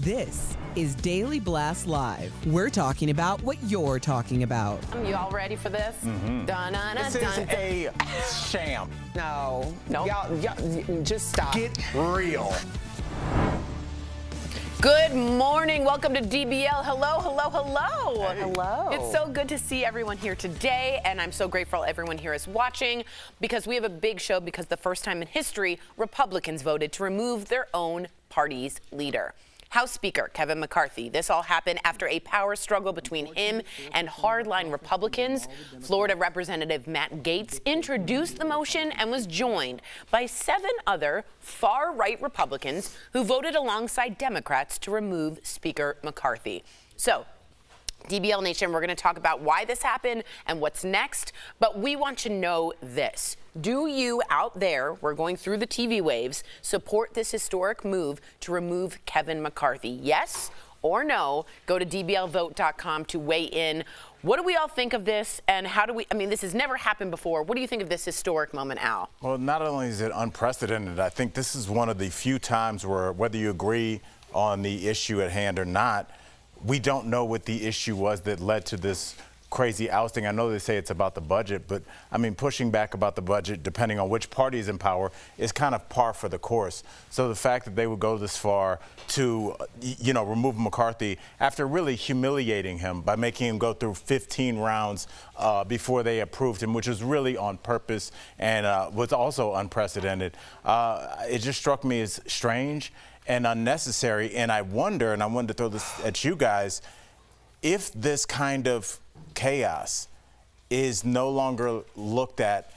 This is Daily Blast Live. We're talking about what you're talking about. You all ready for this? This is a sham. No. Nope. Y'all, just stop. Get real. Good morning. Welcome to DBL. Hello, hello, hello. Hey. Hello. It's so good to see everyone here today, and I'm so grateful everyone here is watching because we have a big show because the first time in history, Republicans voted to remove their own party's leader. House Speaker Kevin McCarthy. This all happened after a power struggle between him and hardline Republicans. Florida Representative Matt Gaetz introduced the motion and was joined by 7 other far-right Republicans who voted alongside Democrats to remove Speaker McCarthy. So, DBL Nation, we're going to talk about why this happened and what's next, but we want to know this. Do you out there, we're going through the TV waves, support this historic move to remove Kevin McCarthy? Yes or no? Go to dblvote.com to weigh in. What do we all think of this, and how do we, this has never happened before. What do you think of this historic moment, Al? Well, not only is it unprecedented, I think this is one of the few times where, whether you agree on the issue at hand or not, we don't know what the issue was that led to this crazy ousting. I know they say it's about the budget, but pushing back about the budget, depending on which party is in power, is kind of par for the course. So the fact that they would go this far to, remove McCarthy after really humiliating him by making him go through 15 rounds before they approved him, which was really on purpose and was also unprecedented. It just struck me as strange and unnecessary, and I wonder, and I wanted to throw this at you guys, if this kind of chaos is no longer looked at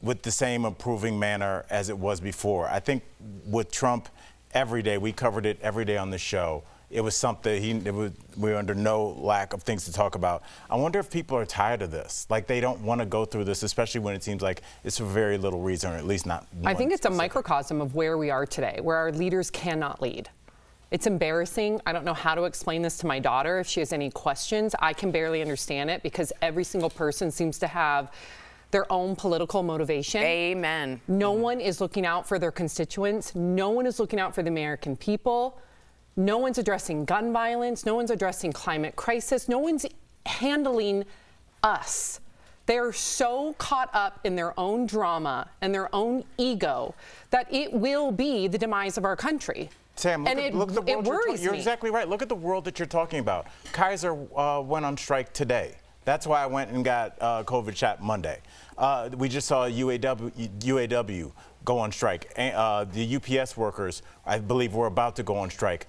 with the same approving manner as it was before. I think with Trump, every day, we covered it every day on the show. It was something, we were under no lack of things to talk about. I wonder if people are tired of this. Like, they don't want to go through this, especially when it seems like it's for very little reason, or at least not one. I think it's specific. a microcosm of where we are today, where our leaders cannot lead. It's embarrassing. I don't know how to explain this to my daughter. If she has any questions, I can barely understand it because every single person seems to have their own political motivation. Amen. No one is looking out for their constituents. No one is looking out for the American people. No one's addressing gun violence. No one's addressing climate crisis. No one's handling us. They're so caught up in their own drama and their own ego that it will be the demise of our country. Sam, look at the world. You're me. exactly right. Look at the world that you're talking about. Kaiser went on strike today. That's why I went and got COVID shot Monday. We just saw UAW go on strike. The UPS workers, I believe, were about to go on strike.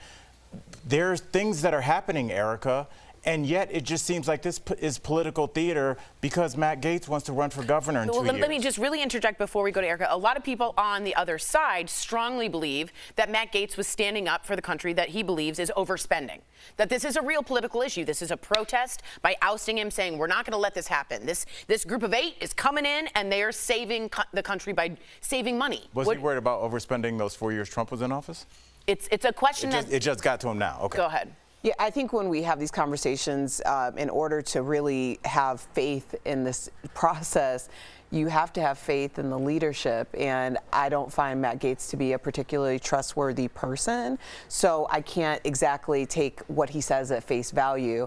There's things that are happening, Erica, and yet it just seems like this is political theater because Matt Gaetz wants to run for governor in 2 years. Let me just really interject before we go to Erica. A lot of people on the other side strongly believe that Matt Gaetz was standing up for the country that he believes is overspending, that this is a real political issue. This is a protest by ousting him, saying we're not going to let this happen. This group of 8 is coming in and they are saving the country by saving money. Was he worried about overspending those 4 years Trump was in office? It's a question it just got to him now. Okay. Go ahead. Yeah, I think when we have these conversations, in order to really have faith in this process, you have to have faith in the leadership, and I don't find Matt Gaetz to be a particularly trustworthy person, so I can't exactly take what he says at face value.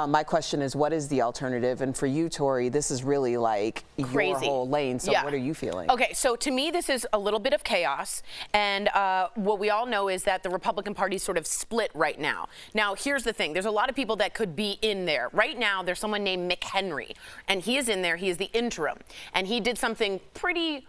My question is, what is the alternative? And for you, Tori, this is really like crazy. Your whole lane, so yeah. What are you feeling? Okay, so to me, this is a little bit of chaos, and what we all know is that the Republican Party is sort of split right now. Now, here's the thing. There's a lot of people that could be in there. Right now, there's someone named Mick Henry, and he is in there. He is the interim, and he did something pretty,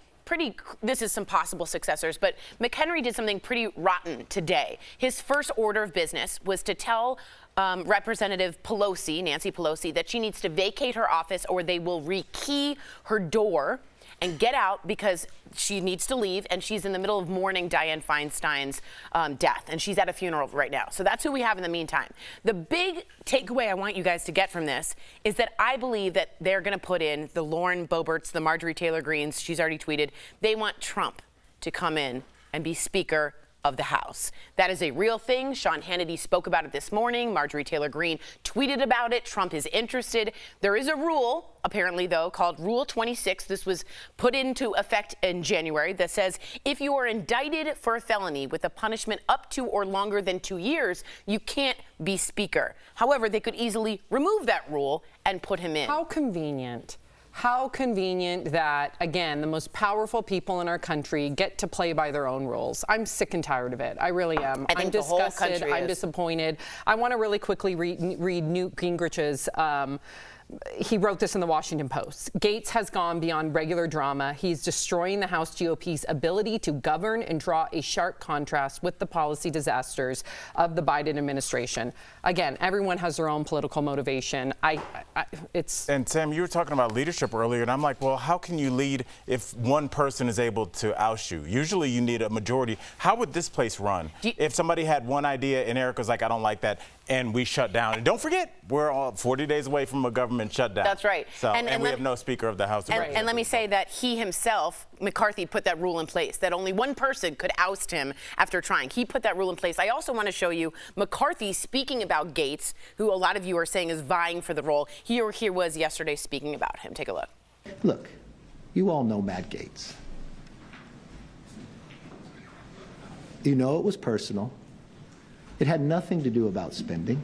this is some possible successors, but McHenry did something pretty rotten today. His first order of business was to tell Representative Pelosi, Nancy Pelosi, that she needs to vacate her office or they will rekey her door and get out because she needs to leave, and she's in the middle of mourning Dianne Feinstein's death, and she's at a funeral right now. So that's who we have in the meantime. The big takeaway I want you guys to get from this is that I believe that they're going to put in the Lauren Boeberts, the Marjorie Taylor Greenes, she's already tweeted, they want Trump to come in and be Speaker of the House. That is a real thing. Sean Hannity spoke about it this morning. Marjorie Taylor Greene tweeted about it. Trump is interested. There is a rule, apparently, though, called Rule 26. This was put into effect in January that says if you are indicted for a felony with a punishment up to or longer than 2 years, you can't be Speaker. However, they could easily remove that rule and put him in. How convenient. How convenient that, again, the most powerful people in our country get to play by their own rules. I'm sick and tired of it. I really am. I think I'm the whole disgusted. country I'm is. disappointed. I want to really quickly read Newt Gingrich's. He wrote this in the Washington Post. Gates has gone beyond regular drama. He's destroying the House GOP's ability to govern and draw a sharp contrast with the policy disasters of the Biden administration. Again, everyone has their own political motivation. And Sam, you were talking about leadership earlier, and I'm like, well, how can you lead if one person is able to oust you? Usually you need a majority. How would this place run? If somebody had one idea and Eric was like, I don't like that, and we shut down. And don't forget, we're all 40 days away from a government shutdown. That's right. So, and we have no Speaker of the House. And let me say that he himself, McCarthy, put that rule in place, that only one person could oust him after trying. He put that rule in place. I also want to show you McCarthy speaking about Gates, who a lot of you are saying is vying for the role. Here was yesterday speaking about him. Take a look. Look, you all know Matt Gaetz. You know it was personal. It had nothing to do about spending.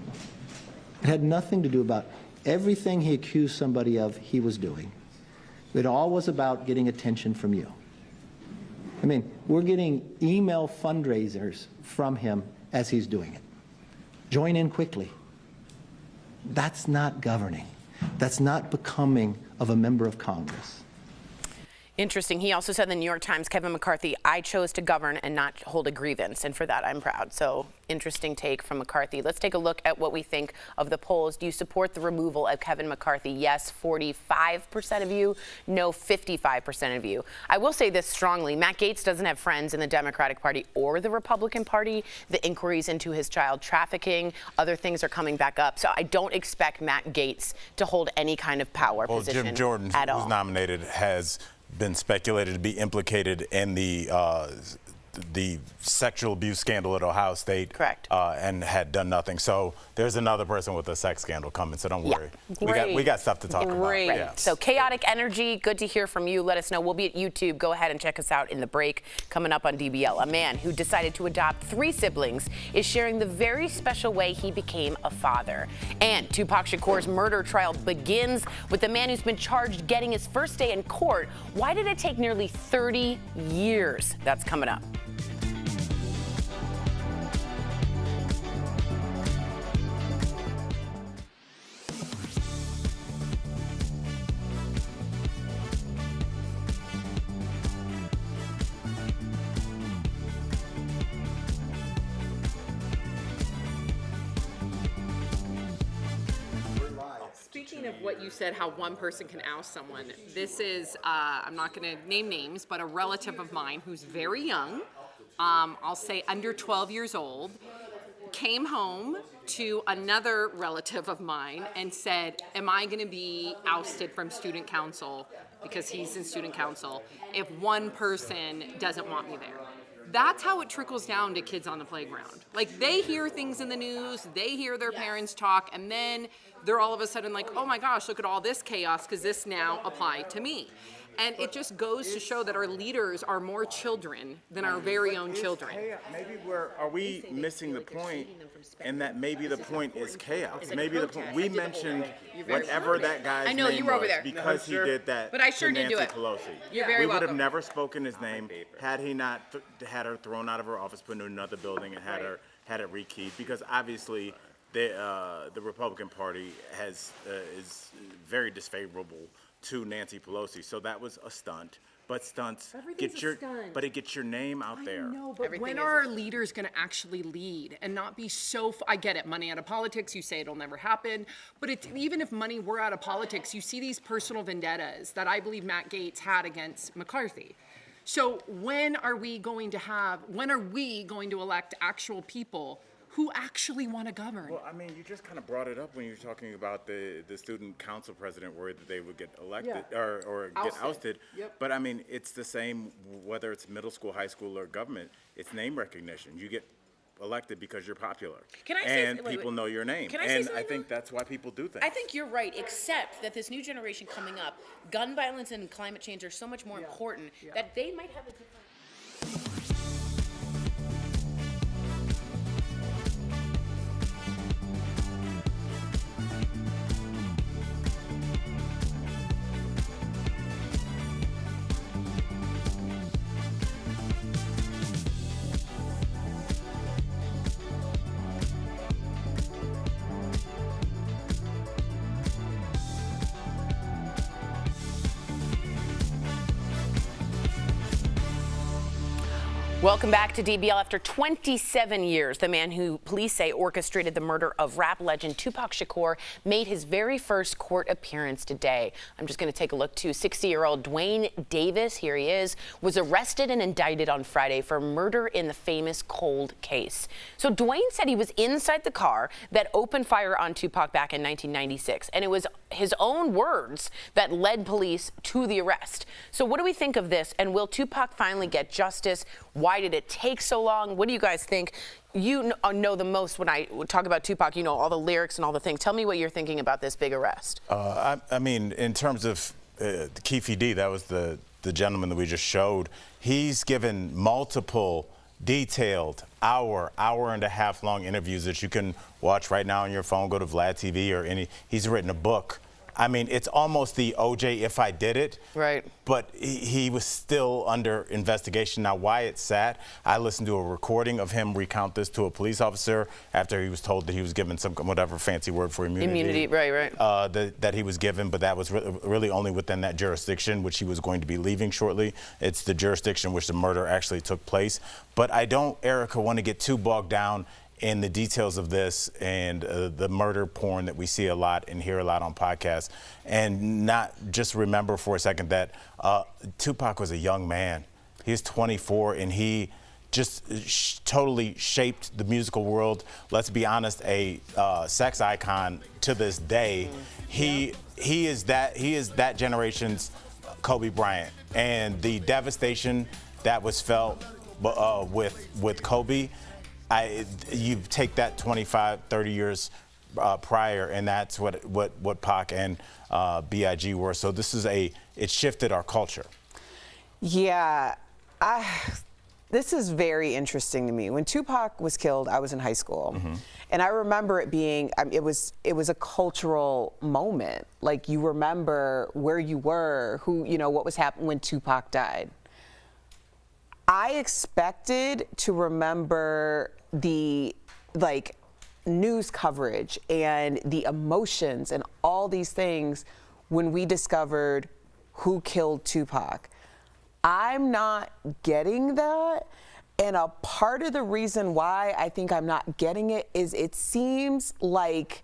It had nothing to do about everything he accused somebody of he was doing. It all was about getting attention from you. I mean, we're getting email fundraisers from him as he's doing it. Join in quickly. That's not governing. That's not becoming of a member of Congress. Interesting. He also said in the New York Times, Kevin McCarthy, I chose to govern and not hold a grievance. And for that, I'm proud. So interesting take from McCarthy. Let's take a look at what we think of the polls. Do you support the removal of Kevin McCarthy? Yes, 45% of you. No, 55% of you. I will say this strongly. Matt Gaetz doesn't have friends in the Democratic Party or the Republican Party. The inquiries into his child trafficking, other things are coming back up. So I don't expect Matt Gaetz to hold any kind of power position Jim Jordan, at all. who's nominated, has been speculated to be implicated in the sexual abuse scandal at Ohio State. Correct. And had done nothing. So there's another person with a sex scandal coming, so don't worry. We got stuff to talk about. Right. Yeah. So chaotic energy, good to hear from you. Let us know. We'll be at YouTube. Go ahead and check us out in the break. Coming up on DBL, a man who decided to adopt 3 siblings is sharing the very special way he became a father. And Tupac Shakur's murder trial begins with the man who's been charged getting his first day in court. Why did it take nearly 30 years? That's coming up. Speaking of what you said, how one person can oust someone, this is, I'm not going to name names, but a relative of mine who's very young, I'll say under 12 years old, came home to another relative of mine and said, am I going to be ousted from student council, because he's in student council, if one person doesn't want me there? That's how it trickles down to kids on the playground. Like, they hear things in the news, they hear their parents talk, and then they're all of a sudden like, oh my gosh, look at all this chaos, because this now applied to me. And it just goes to show that our leaders are more children than our very own children. Maybe are we missing the point, and that maybe the point is chaos? Maybe the point, we mentioned whatever that guy's name you were over was there. because he did that But I sure to did do Nancy it. Pelosi. You're very we would have welcome. never spoken his name had he not had her thrown out of her office, put in another building, and had it rekeyed, because obviously the Republican Party is very disfavorable to Nancy Pelosi. So that was a stunt. But stunts but it gets your name out there. No, but when are our leaders going to actually lead and not be so? I get it, money out of politics. You say it'll never happen, but even if money were out of politics, you see these personal vendettas that I believe Matt Gaetz had against McCarthy. So when are we going to elect actual people who actually want to govern. Well, I mean, you just kind of brought it up when you were talking about the student council president worried that they would get elected or get ousted. Yep. But I mean, it's the same whether it's middle school, high school, or government. It's name recognition. You get elected because you're popular. Can I say- and wait, people know your name. Can I say and something, I think though? that's why people do things. I think you're right, except that this new generation coming up, gun violence and climate change are so much more important that they might have a different... Welcome back to DBL. After 27 years, the man who police say orchestrated the murder of rap legend Tupac Shakur made his very first court appearance today. I'm just going to take a look to 60-year-old Dwayne Davis. Here he is, was arrested and indicted on Friday for murder in the famous cold case. So Dwayne said he was inside the car that opened fire on Tupac back in 1996, and it was his own words that led police to the arrest. So what do we think of this, and will Tupac finally get justice? Why did it take so long? What do you guys think? You know the most when I talk about Tupac, you know all the lyrics and all the things. Tell me what you're thinking about this big arrest. I mean, in terms of Keefe D, that was the gentleman that we just showed. He's given multiple detailed hour and a half long interviews that you can watch right now on your phone. Go to Vlad TV or any. He's written a book. I mean, it's almost the OJ if I did it. Right. But he was still under investigation. Now, why it sat, I listened to a recording of him recount this to a police officer after he was told that he was given some whatever fancy word for immunity. Immunity, right. That he was given, but that was really only within that jurisdiction, which he was going to be leaving shortly. It's the jurisdiction which the murder actually took place. But I don't, Erica, want to get too bogged down in the details of this and the murder porn that we see a lot and hear a lot on podcasts, and not just remember for a second that Tupac was a young man. He was 24 and he just totally shaped the musical world. Let's be honest, a sex icon to this day. He is that generation's Kobe Bryant, and the devastation that was felt with Kobe. You take that 25, 30 years prior, and that's what Pac and B.I.G. were. So this is it shifted our culture. Yeah, this is very interesting to me. When Tupac was killed, I was in high school, and I remember it being, it was a cultural moment. Like, you remember where you were, what was happening when Tupac died. I expected to remember the news coverage and the emotions and all these things when we discovered who killed Tupac. I'm not getting that. And a part of the reason why I think I'm not getting it is it seems like,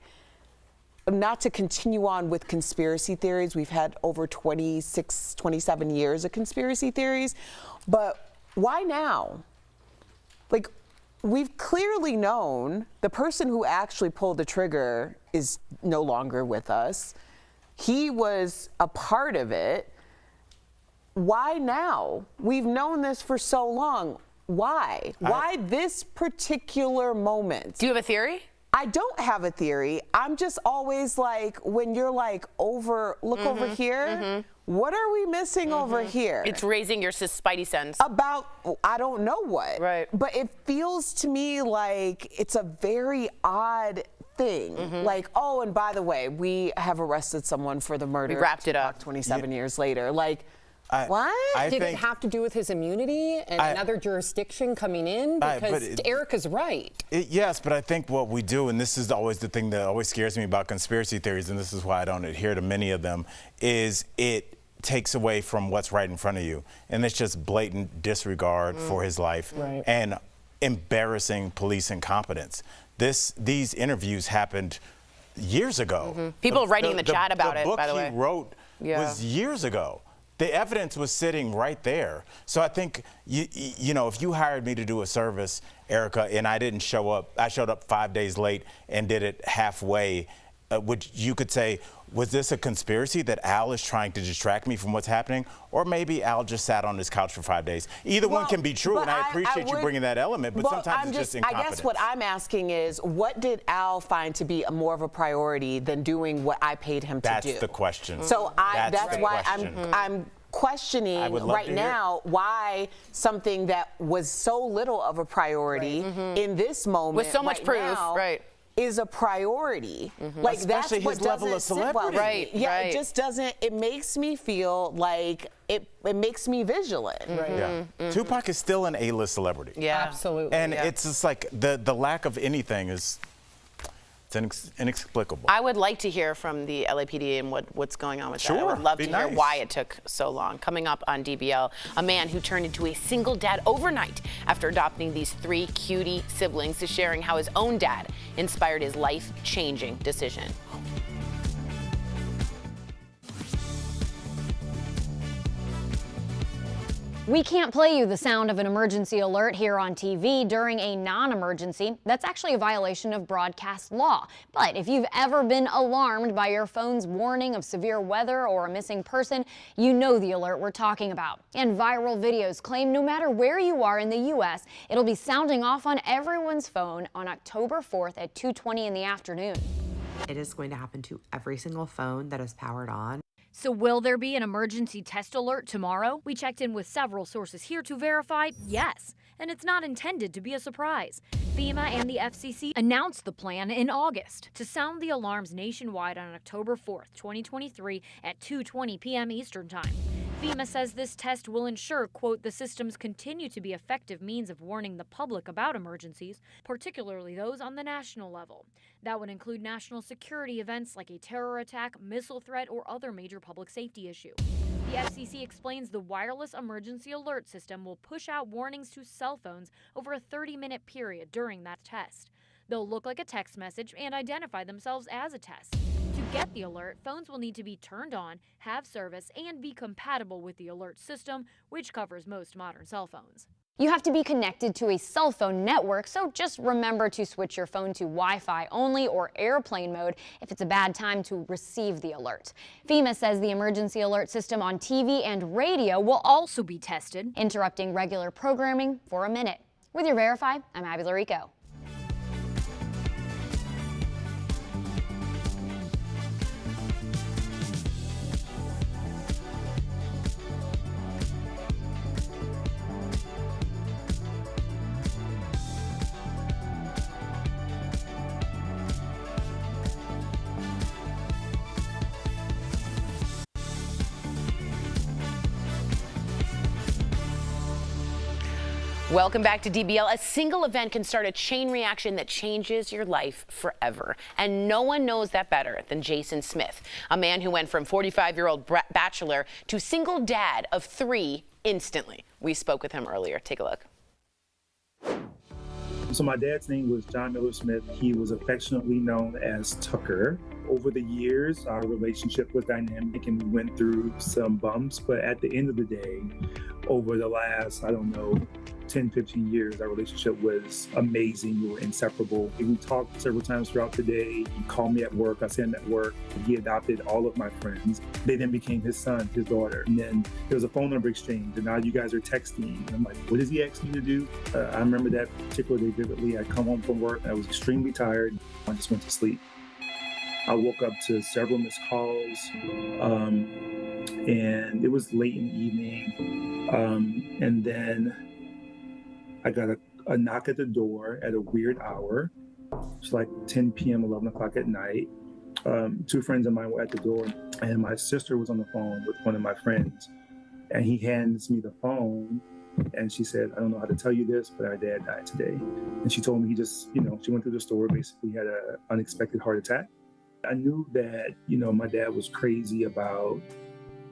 not to continue on with conspiracy theories, we've had over 26, 27 years of conspiracy theories, but why now? Like, we've clearly known the person who actually pulled the trigger is no longer with us. He was a part of it. Why now? We've known this for so long. Why? Why this particular moment? Do you have a theory? I don't have a theory. I'm just always like, when you're like, look over here, what are we missing over here? It's raising your spidey sense. About, I don't know what. Right. But it feels to me like it's a very odd thing. Like, oh, and by the way, we have arrested someone for the murder. We wrapped it up 27 years later. Like, what? Did it have to do with his immunity and another jurisdiction coming in? Because Erica's right. Yes, but I think what we do, and this is always the thing that always scares me about conspiracy theories, and this is why I don't adhere to many of them, is it takes away from what's right in front of you. And it's just blatant disregard for his life and embarrassing police incompetence. These interviews happened years ago. People writing in the chat about it, by the way. The book he wrote was years ago. The evidence was sitting right there. So I think, you know, if you hired me to do a service, Erica, and I didn't show up, I showed up 5 days late and did it halfway, you could say, was this a conspiracy that Al is trying to distract me from what's happening? Or maybe Al just sat on his couch for 5 days. Either one can be true, and I appreciate you bringing that element, but sometimes it's just incompetence. I guess what I'm asking is, what did Al find to be more of a priority than doing what I paid him to do? That's the question. So that's why I'm questioning right now why something that was so little of a priority in this moment with so much proof, is a priority. Like, especially that's what his level of celebrity. It just doesn't. It makes me feel like it makes me vigilant. Tupac is still an A-list celebrity. Yeah, absolutely. And it's just like the lack of anything is. It's inexplicable. I would like to hear from the LAPD and what's going on with that. I would love to hear why it took so long. Coming up on DBL, a man who turned into a single dad overnight after adopting these 3 cutie siblings is sharing how his own dad inspired his life-changing decision. We can't play you the sound of an emergency alert here on TV during a non-emergency. That's actually a violation of broadcast law. But if you've ever been alarmed by your phone's warning of severe weather or a missing person, you know the alert we're talking about. And viral videos claim no matter where you are in the U.S., it'll be sounding off on everyone's phone on October 4th at 2:20 in the afternoon. It is going to happen to every single phone that is powered on. So will there be an emergency test alert tomorrow? We checked in with several sources here to verify yes, and it's not intended to be a surprise. FEMA and the FCC announced the plan in August to sound the alarms nationwide on October 4th, 2023 at 2:20 p.m. Eastern Time. FEMA says this test will ensure, quote, the systems continue to be effective means of warning the public about emergencies, particularly those on the national level. That would include national security events like a terror attack, missile threat, or other major public safety issue. The FCC explains the wireless emergency alert system will push out warnings to cell phones over a 30-minute period during that test. They'll look like a text message and identify themselves as a test. To get the alert, phones will need to be turned on, have service, and be compatible with the alert system, which covers most modern cell phones. You have to be connected to a cell phone network, so just remember to switch your phone to Wi-Fi only or airplane mode if it's a bad time to receive the alert. FEMA says the emergency alert system on TV and radio will also be tested, interrupting regular programming for a minute. With your Verify, I'm Abby Larico. Welcome back to DBL. A single event can start a chain reaction that changes your life forever. And no one knows that better than Jason Smith, a man who went from 45-year-old bachelor to single dad of 3 instantly. We spoke with him earlier. Take a look. So my dad's name was John Miller Smith. He was affectionately known as Tucker. Over the years, our relationship was dynamic and we went through some bumps, but at the end of the day, over the last, 10, 15 years, our relationship was amazing. We were inseparable. We talked several times throughout the day. He called me at work. I sent him at work. He adopted all of my friends. They then became his son, his daughter. And then there was a phone number exchange. And now you guys are texting. And I'm like, what does he ask me to do? I remember that particular day vividly. I come home from work. I was extremely tired. I just went to sleep. I woke up to several missed calls. And it was late in the evening. And then I got a knock at the door at a weird hour. It's like 10 p.m., 11 o'clock at night. 2 friends of mine were at the door, and my sister was on the phone with one of my friends. And he hands me the phone, and she said, I don't know how to tell you this, but our dad died today. And she told me he just, she went to the store, basically had an unexpected heart attack. I knew that, my dad was crazy about,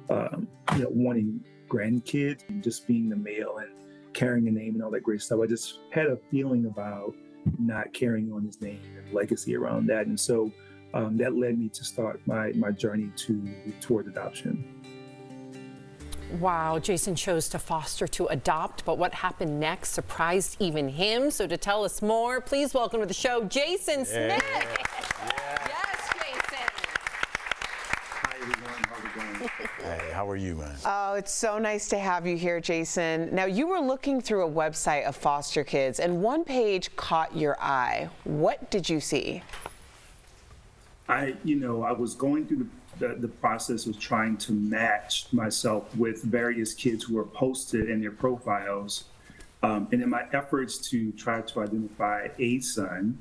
wanting grandkids, and just being the male and carrying a name and all that great stuff. I just had a feeling about not carrying on his name and legacy around that. And so that led me to start my journey towards adoption. Wow, Jason chose to foster to adopt, but what happened next surprised even him. So to tell us more, please welcome to the show, Jason Smith. Yes, Jason. Hi, everyone. How's it going? Hey, how are you, man? Oh, it's so nice to have you here, Jason. Now, you were looking through a website of foster kids, and one page caught your eye. What did you see? I was going through the process of trying to match myself with various kids who were posted in their profiles. And in my efforts to try to identify a son,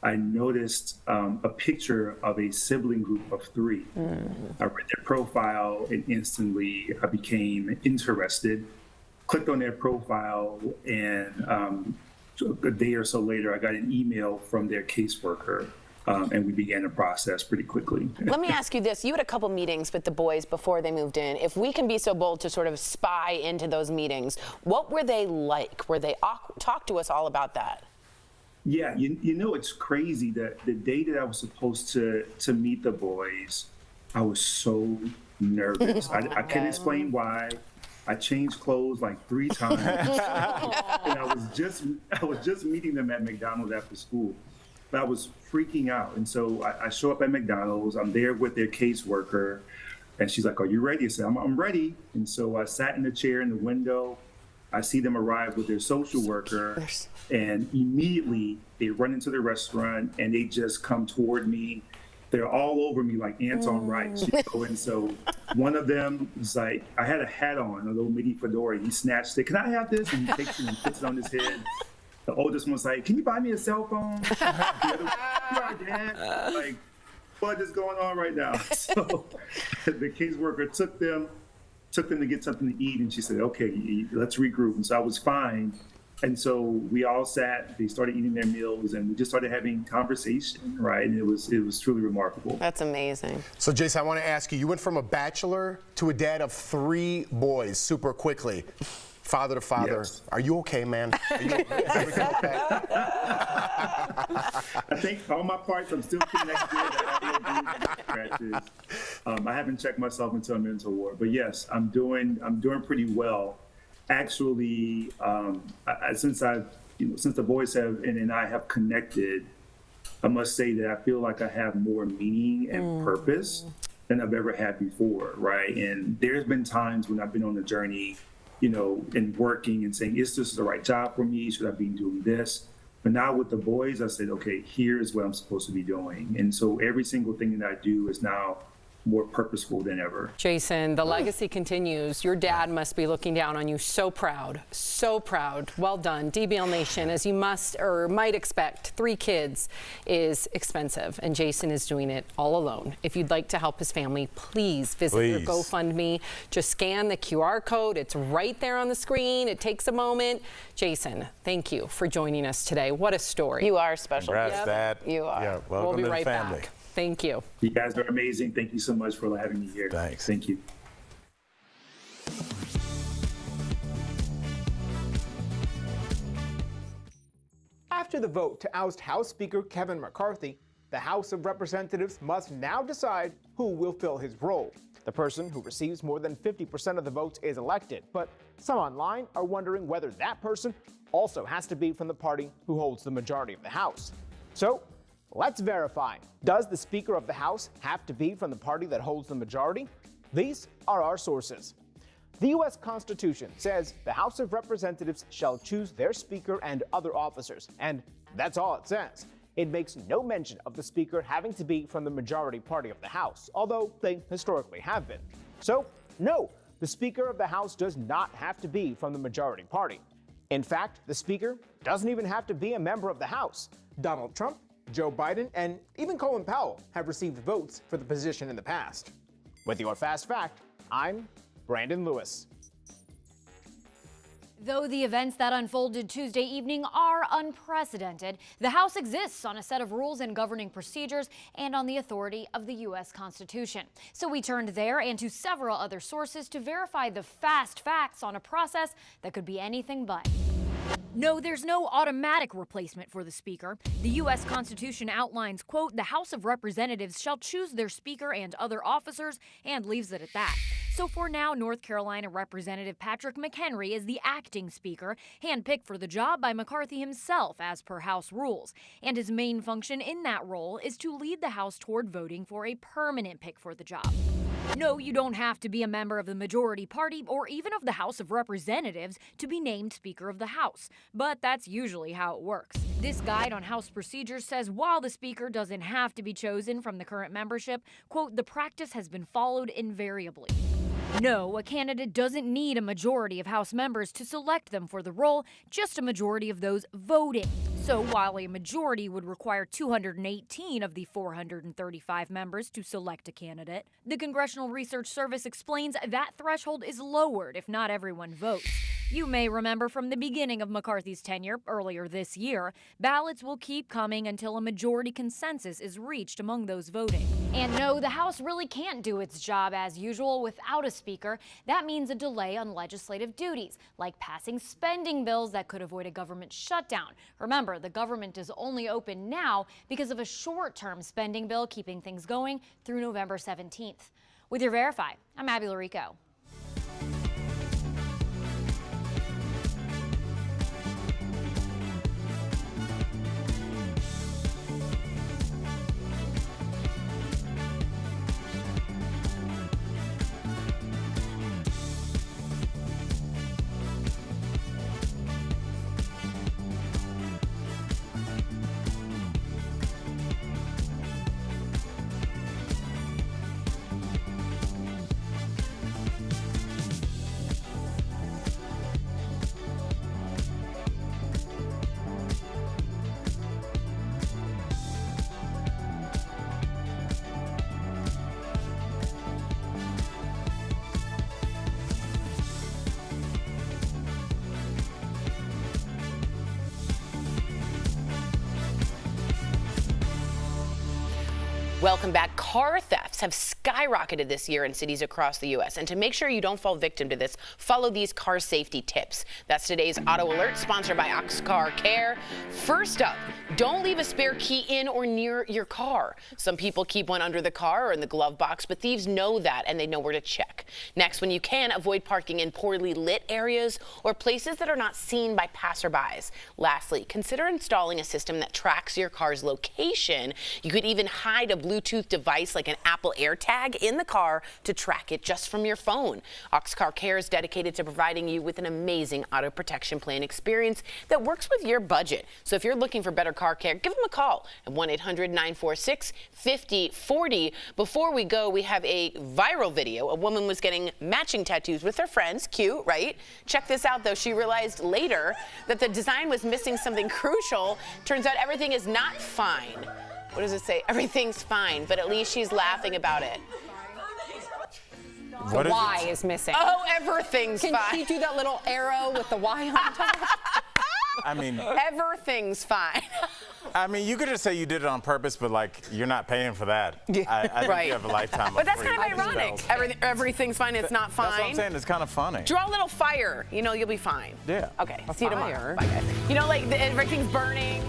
I noticed a picture of a sibling group of 3. I read their profile and instantly I became interested, clicked on their profile, and a day or so later, I got an email from their caseworker. And we began the process pretty quickly. Let me ask you this. You had a couple meetings with the boys before they moved in. If we can be so bold to sort of spy into those meetings, what were they like? Talk to us all about that. Yeah, it's crazy that the day that I was supposed to meet the boys, I was so nervous. I can't explain why. I changed clothes like 3 times. And I was just meeting them at McDonald's after school. But I was freaking out. And so I show up at McDonald's. I'm there with their caseworker. And she's like, "Are you ready?" I said, I'm ready. And so I sat in the chair in the window. I see them arrive with their social worker. And immediately they run into the restaurant and they just come toward me. They're all over me like ants on rice. And so one of them was like, I had a hat on, a little midi fedora. He snatched it. "Can I have this?" And he takes it and puts it on his head. The oldest one's like, "Can you buy me a cell phone?" The other one, "You are, Dad." Like, what is going on right now? So the caseworker took them to get something to eat, and she said, "Okay, let's regroup." And so I was fine. And so we all sat, they started eating their meals, and we just started having conversation, right? And it was truly remarkable. That's amazing. So, Jason, I want to ask you went from a bachelor to a dad of 3 boys super quickly. Father to father. Yes. Are you okay, man? Are you, is everything okay? I think on my parts, I'm still connected. I haven't checked myself into a mental ward, but yes, I'm doing pretty well. Actually, since the boys have and I have connected, I must say that I feel like I have more meaning and purpose than I've ever had before, right? And there's been times when I've been on the journey, and working and saying, is this the right job for me? Should I be doing this? But now with the boys, I said, okay, here's what I'm supposed to be doing. And so every single thing that I do is now more purposeful than ever. Jason, the legacy continues. Your dad must be looking down on you. So proud, so proud. Well done. DBL Nation, as you must or might expect, 3 kids is expensive, and Jason is doing it all alone. If you'd like to help his family, please visit your GoFundMe. Just scan the QR code. It's right there on the screen. It takes a moment. Jason, thank you for joining us today. What a story. You are special. Congrats, Dad. You are. Yeah, welcome We'll be to right the family. back. Thank you. You guys are amazing. Thank you so much for having me here. Thanks. Thank you. After the vote to oust House Speaker Kevin McCarthy, the House of Representatives must now decide who will fill his role. The person who receives more than 50% of the votes is elected, but some online are wondering whether that person also has to be from the party who holds the majority of the House. So, let's verify. Does the Speaker of the House have to be from the party that holds the majority? These are our sources. The U.S. Constitution says the House of Representatives shall choose their Speaker and other officers, and that's all it says. It makes no mention of the Speaker having to be from the majority party of the House, although they historically have been. So, no, the Speaker of the House does not have to be from the majority party. In fact, the Speaker doesn't even have to be a member of the House. Donald Trump, Joe Biden, and even Colin Powell have received votes for the position in the past. With your Fast Fact, I'm Brandon Lewis. Though the events that unfolded Tuesday evening are unprecedented, the House exists on a set of rules and governing procedures and on the authority of the U.S. Constitution. So we turned there and to several other sources to verify the fast facts on a process that could be anything but. No, there's no automatic replacement for the Speaker. The U.S. Constitution outlines, quote, the House of Representatives shall choose their Speaker and other officers, and leaves it at that. So for now, North Carolina Representative Patrick McHenry is the acting speaker, handpicked for the job by McCarthy himself as per House rules. And his main function in that role is to lead the House toward voting for a permanent pick for the job. No, you don't have to be a member of the majority party or even of the House of Representatives to be named Speaker of the House, but that's usually how it works. This guide on House procedures says while the Speaker doesn't have to be chosen from the current membership, quote, the practice has been followed invariably. No, a candidate doesn't need a majority of House members to select them for the role, just a majority of those voting. So while a majority would require 218 of the 435 members to select a candidate, the Congressional Research Service explains that threshold is lowered if not everyone votes. You may remember from the beginning of McCarthy's tenure earlier this year, ballots will keep coming until a majority consensus is reached among those voting. And no, the House really can't do its job as usual without a speaker. That means a delay on legislative duties, like passing spending bills that could avoid a government shutdown. Remember, the government is only open now because of a short-term spending bill keeping things going through November 17th. With your Verify, I'm Abby Larico. Welcome back. Car thefts have skyrocketed this year in cities across the U.S. And to make sure you don't fall victim to this, follow these car safety tips. That's today's Auto Alert, sponsored by Car Care. First up, don't leave a spare key in or near your car. Some people keep one under the car or in the glove box, but thieves know that and they know where to check. Next, when you can, avoid parking in poorly lit areas or places that are not seen by passerbys. Lastly, consider installing a system that tracks your car's location. You could even hide a Bluetooth device like an Apple AirTag in the car to track it just from your phone. Car Care is dedicated to providing you with an amazing auto protection plan experience that works with your budget. So if you're looking for better car care, give them a call at 1-800-946-5040. Before we go, we have a viral video. A woman was getting matching tattoos with her friends. Cute, right? Check this out, though. She realized later that the design was missing something crucial. Turns out everything is not fine. What does it say? Everything's fine, but at least she's laughing about it. The Y is missing. Oh, everything's fine. Can she do that little arrow with the Y on top? I mean, everything's fine. I mean, you could just say you did it on purpose, but like you're not paying for that. Yeah. I think you have a lifetime. But that's kind of ironic. Everything's fine. It's not fine. That's what I'm saying. It's kind of funny. Draw a little fire. You know, you'll be fine. Yeah. Okay. See you tomorrow. Bye, guys. You know, like everything's burning.